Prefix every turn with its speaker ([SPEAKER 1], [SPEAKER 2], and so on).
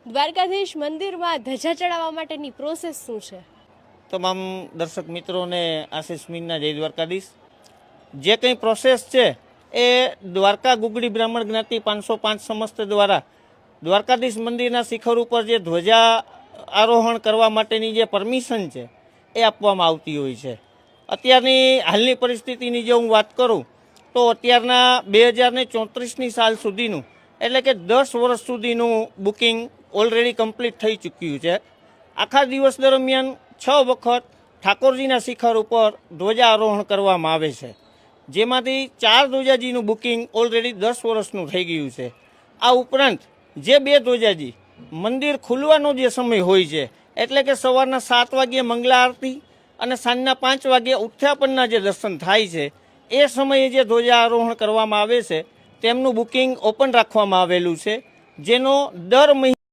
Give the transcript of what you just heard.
[SPEAKER 1] દ્વારકાધીશ મંદિરમાં ધજા ચડાવવા માટેની પ્રોસેસ શું છે?
[SPEAKER 2] તમામ દર્શક મિત્રોને આશીષ મીનના જય દ્વારકાધીશ. જે કંઈ પ્રોસેસ છે એ દ્વારકા ગુગડી બ્રાહ્મણ જ્ઞાતિ 505 સમસ્ત દ્વારા દ્વારકાધીશ મંદિરના શિખર ઉપર જે ધ્વજા આરોહણ કરવા માટેની જે પરમિશન છે એ આપવામાં આવતી હોય છે. અત્યારની હાલની પરિસ્થિતિની જો હું વાત કરું તો અત્યારના 2034ની સાલ સુધીનું એટલે કે 10 વર્ષ સુધીનું બુકિંગ ઓલરેડી કમ્પ્લીટ થઈ ચૂક્યું છે. આખા દિવસ દરમિયાન 6 વખત ઠાકોરજીના શિખર ઉપર ધ્વજા આરોહણ કરવામાં આવે છે, જેમાંથી 4 ધ્વજાજીનું બુકિંગ ઓલરેડી 10 વર્ષનું થઈ ગયું છે. આ ઉપરાંત જે 2 ધ્વજાજી મંદિર ખુલવાનો જે સમય હોય છે એટલે કે સવારના 7 વાગ્યે મંગલા આરતી અને સાંજના 5 વાગ્યે ઉત્થાપનના જે દર્શન થાય છે એ સમયે જે ધ્વજા આરોહણ કરવામાં આવે છે તેમનું બુકિંગ ઓપન રાખવામાં આવેલું છે, જેનો દર મહિને